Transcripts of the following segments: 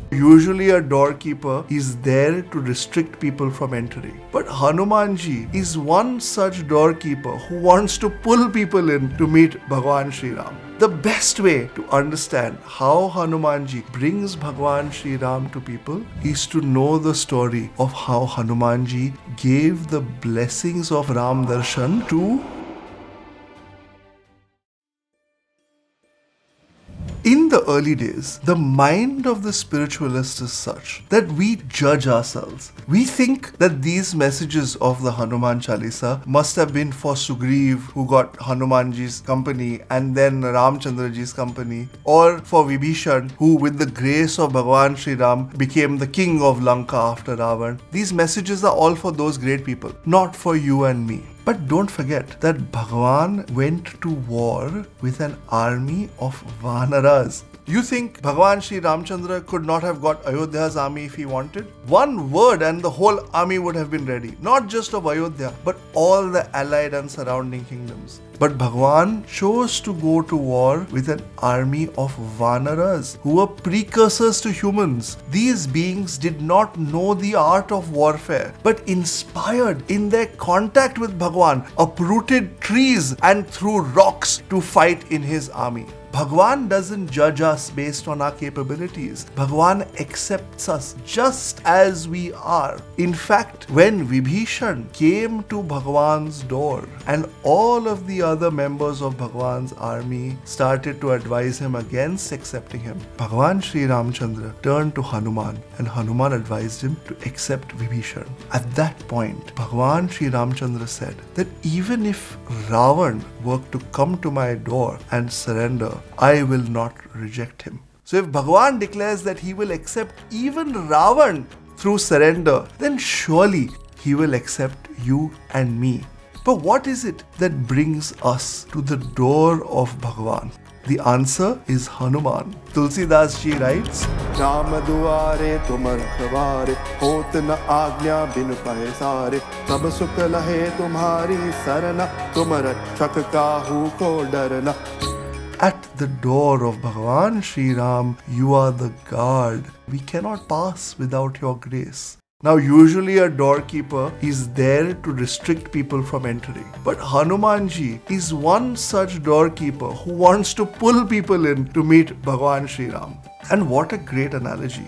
Usually a doorkeeper is there to restrict people from entering. But Hanuman Ji is one such doorkeeper who wants to pull people in to meet Bhagawan Sri Ram. The best way to understand how Hanuman Ji brings Bhagawan Sri Ram to people is to know the story of how Hanuman Ji gave the blessings of Ram Darshan to In the early days, the mind of the spiritualist is such that we judge ourselves. We think that these messages of the Hanuman Chalisa must have been for Sugriv, who got Hanumanji's company, and then Ramchandraji's company, or for Vibhishan, who with the grace of Bhagawan Sri Ram became the king of Lanka after Ravan. These messages are all for those great people, not for you and me. But don't forget that Bhagawan went to war with an army of Vanaras. You think Bhagawan Sri Ramchandra could not have got Ayodhya's army if he wanted? One word and the whole army would have been ready. Not just of Ayodhya, but all the allied and surrounding kingdoms. But Bhagawan chose to go to war with an army of Vanaras, who were precursors to humans. These beings did not know the art of warfare, but inspired in their contact with Bhagawan, uprooted trees and threw rocks to fight in his army. Bhagawan doesn't judge us based on our capabilities. Bhagawan accepts us just as we are. In fact, when Vibhishan came to Bhagawan's door and all of the other members of Bhagawan's army started to advise him against accepting him, Bhagawan Sri Ramchandra turned to Hanuman and Hanuman advised him to accept Vibhishan. At that point, Bhagawan Sri Ramchandra said that even if Ravan were to come to my door and surrender, I will not reject him. So if Bhagawan declares that he will accept even Ravan through surrender, then surely he will accept you and me. But what is it that brings us to the door of Bhagawan? The answer is Hanuman. Tulsidas Ji writes, Ram duare tumar khaware, hot na agnya bin pahe sare, sab sukh lahe tumhari sarana, tumar chak kahu ko darna. At the door of Bhagawan Sri Ram, you are the guard. We cannot pass without your grace. Now, usually a doorkeeper is there to restrict people from entering. But Hanuman Ji is one such doorkeeper who wants to pull people in to meet Bhagawan Sri Ram. And what a great analogy.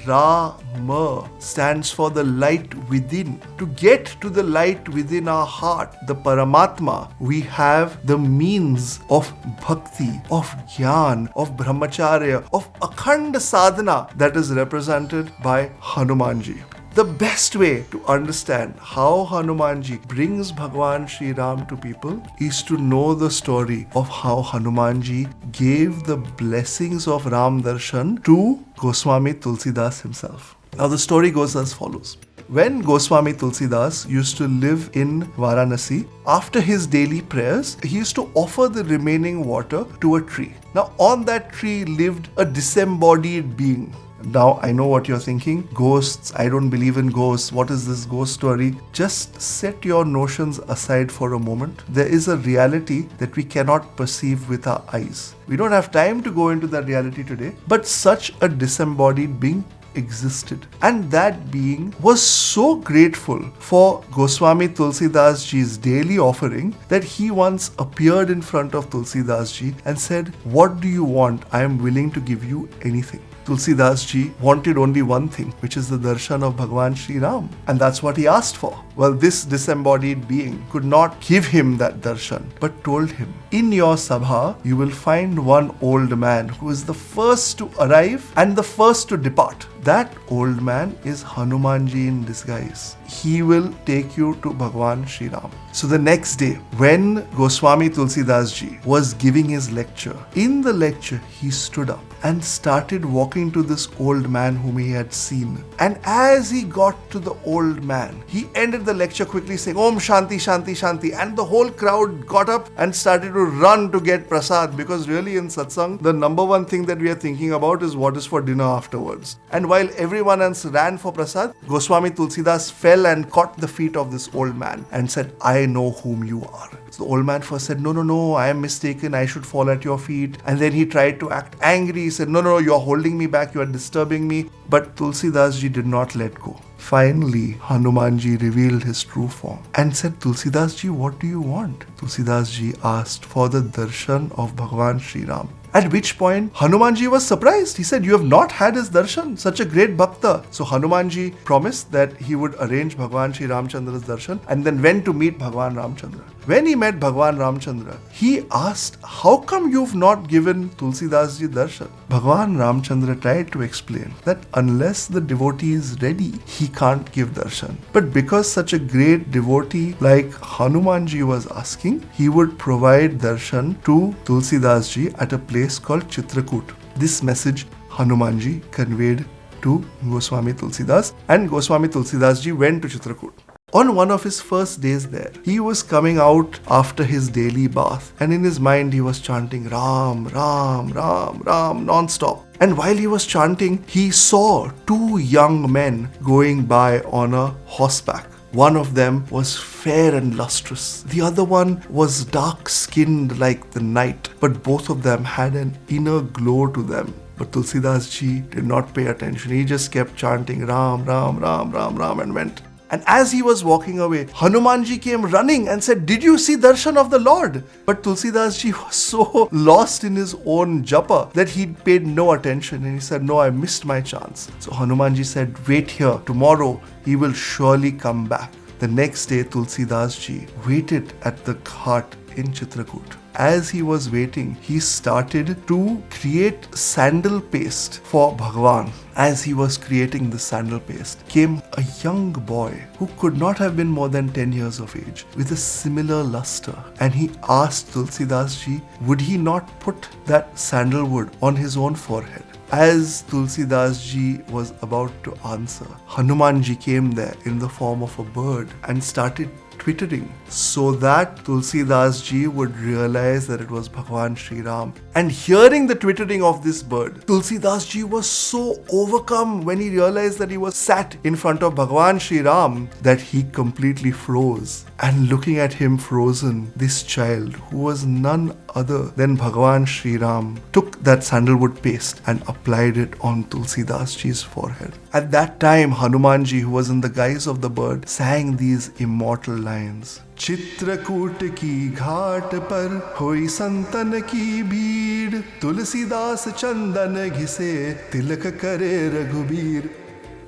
Rama stands for the light within. To get to the light within our heart, the Paramatma, we have the means of Bhakti, of Gyan, of Brahmacharya, of Akhand Sadhana that is represented by Hanuman Ji. The best way to understand how Hanuman Ji brings Bhagawan Sri Ram to people is to know the story of how Hanuman Ji gave the blessings of Ram Darshan to Goswami Tulsidas himself. Now the story goes as follows. When Goswami Tulsidas used to live in Varanasi, after his daily prayers, he used to offer the remaining water to a tree. Now on that tree lived a disembodied being. Now, I know what you're thinking. Ghosts, I don't believe in ghosts. What is this ghost story? Just set your notions aside for a moment. There is a reality that we cannot perceive with our eyes. We don't have time to go into that reality today. But such a disembodied being existed. And that being was so grateful for Goswami Tulsidas Ji's daily offering that he once appeared in front of Tulsidas Ji and said, "What do you want? I am willing to give you anything." Tulsidas Ji wanted only one thing, which is the darshan of Bhagawan Sri Ram. And that's what he asked for. Well, this disembodied being could not give him that darshan, but told him, "In your sabha, you will find one old man who is the first to arrive and the first to depart. That old man is Hanuman Ji in disguise. He will take you to Bhagawan Sri Ram." So the next day, when Goswami Tulsidas Ji was giving his lecture, in the lecture he stood up and started walking to this old man whom he had seen. And as he got to the old man, he ended the lecture quickly saying, "Om Shanti, Shanti, Shanti." And the whole crowd got up and started to run to get prasad, because really in satsang, the number one thing that we are thinking about is what is for dinner afterwards. And while everyone else ran for prasad, Goswami Tulsidas fell and caught the feet of this old man and said, "I know whom you are." So the old man first said, no, I am mistaken, I should fall at your feet. And then he tried to act angry. He said, no, you're holding me back, you are disturbing me. But Tulsidas Ji did not let go. Finally, Hanuman Ji revealed his true form and said, Tulsidas Ji, what do you want? Tulsidas Ji asked for the darshan of Bhagawan Sri Ram. At which point, Hanuman Ji was surprised. He said, you have not had his darshan, such a great bhakta. So Hanuman Ji promised that he would arrange Bhagawan Sri Ramchandra's darshan and then went to meet Bhagawan Ramchandra. When he met Bhagawan Ramchandra, he asked, how come you've not given Tulsidas Ji darshan? Bhagawan Ramchandra tried to explain that unless the devotee is ready, he can't give darshan. But because such a great devotee like Hanuman Ji was asking, he would provide darshan to Tulsidas Ji at a place called Chitrakoot. This message Hanuman Ji conveyed to Goswami Tulsidas, and Goswami Tulsidas Ji went to Chitrakoot. On one of his first days there, he was coming out after his daily bath, and in his mind he was chanting Ram, Ram, Ram, Ram non-stop. And while he was chanting, he saw two young men going by on a horseback. One of them was fair and lustrous. The other one was dark-skinned like the night, but both of them had an inner glow to them. But Tulsidas Ji did not pay attention. He just kept chanting Ram, Ram, Ram, Ram, Ram and went. And as he was walking away, Hanuman Ji came running and said, did you see darshan of the Lord? But Tulsidas Ji was so lost in his own japa that he paid no attention, and he said, no, I missed my chance. So Hanuman Ji said, wait here, tomorrow he will surely come back. The next day, Tulsidas Ji waited at the ghat in Chitrakoot. As he was waiting, he started to create sandal paste for Bhagavan. As he was creating the sandal paste, came a young boy who could not have been more than 10 years of age with a similar luster. And he asked Tulsidas Ji, would he not put that sandalwood on his own forehead? As Tulsidas Ji was about to answer, Hanuman Ji came there in the form of a bird and started twittering so that Tulsidas Ji would realize that it was Bhagawan Sri Ram. And hearing the twittering of this bird, Tulsidas Ji was so overcome when he realized that he was sat in front of Bhagawan Sri Ram that he completely froze. And looking at him frozen, this child, who was none other than Bhagawan Sri Ram, took that sandalwood paste and applied it on Tulsidas Ji's forehead. At that time, Hanuman Ji, who was in the guise of the bird, sang these immortal lines. Chitrakoot की घाट पर हुई संतन की भीड़, तुलसीदास चंदन घिसे तिलक करे Raghubir.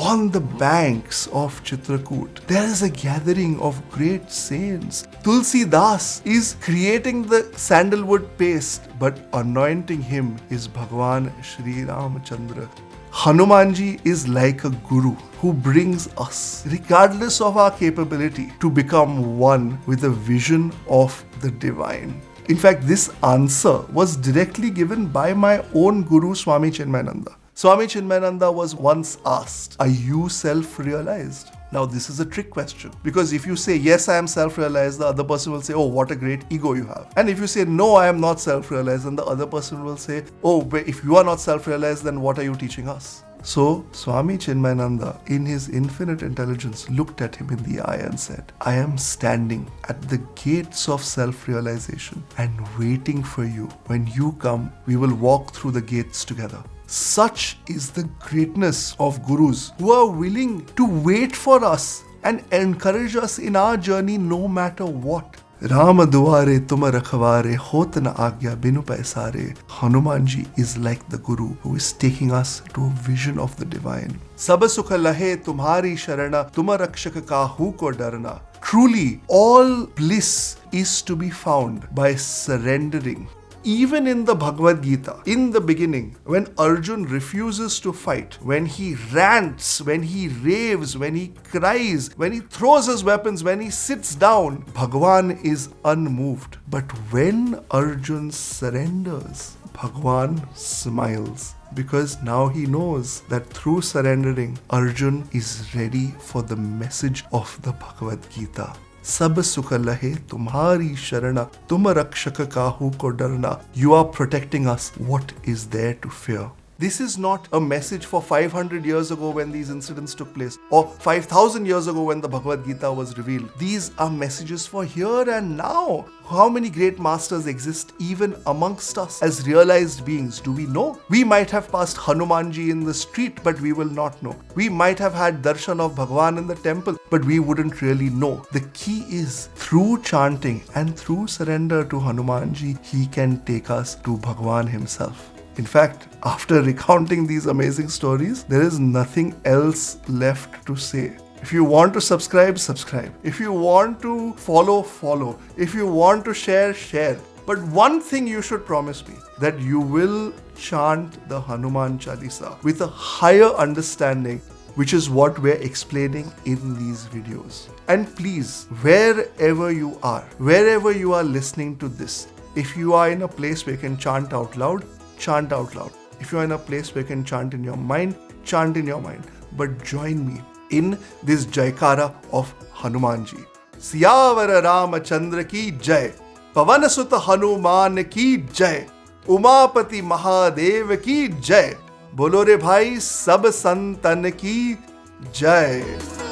On the banks of Chitrakoot, there is a gathering of great saints. Tulsidas is creating the sandalwood paste, but anointing him is Bhagawan Sri Ramchandra. Hanuman Ji is like a guru who brings us, regardless of our capability, to become one with a vision of the divine. In fact, this answer was directly given by my own guru, Swami Chinmayananda. Swami Chinmayananda was once asked, are you self-realized? Now, this is a trick question, because if you say, yes, I am self-realized, the other person will say, oh, what a great ego you have. And if you say, no, I am not self-realized, then the other person will say, oh, but if you are not self-realized, then what are you teaching us? So, Swami Chinmayananda, in his infinite intelligence, looked at him in the eye and said, I am standing at the gates of self-realization and waiting for you. When you come, we will walk through the gates together. Such is the greatness of gurus who are willing to wait for us and encourage us in our journey no matter what. Ram duare tum rakhware hot na agya binu paisare. Hanuman Ji is like the guru who is taking us to a vision of the divine. Sab sukha lahe tumhari sharana tum rakshak kahu ko darna. Truly, all bliss is to be found by surrendering. Even in the Bhagavad Gita, in the beginning, when Arjun refuses to fight, when he rants, when he raves, when he cries, when he throws his weapons, when he sits down, Bhagavan is unmoved. But when Arjun surrenders, Bhagavan smiles. Because now he knows that through surrendering, Arjun is ready for the message of the Bhagavad Gita. Sab sukha lahe tumhari sharana tum rakshaka kahu ko darna. You are protecting us. What is there to fear? This is not a message for 500 years ago when these incidents took place, or 5,000 years ago when the Bhagavad Gita was revealed. These are messages for here and now. How many great masters exist even amongst us as realized beings? Do we know? We might have passed Hanuman Ji in the street, but we will not know. We might have had darshan of Bhagawan in the temple, but we wouldn't really know. The key is through chanting and through surrender to Hanuman Ji, he can take us to Bhagawan himself. In fact, after recounting these amazing stories, there is nothing else left to say. If you want to subscribe, subscribe. If you want to follow, follow. If you want to share, share. But one thing you should promise me, that you will chant the Hanuman Chalisa with a higher understanding, which is what we're explaining in these videos. And please, wherever you are listening to this, if you are in a place where you can chant out loud, chant out loud. If you are in a place where you can chant in your mind, chant in your mind. But join me in this Jaikara of Hanuman Ji. Siyavara Ramachandra ki Jai, Pavan Sutta Hanuman ki Jai, Umapati Mahadev ki Jai, Bolo re bhai sab santan ki Jai.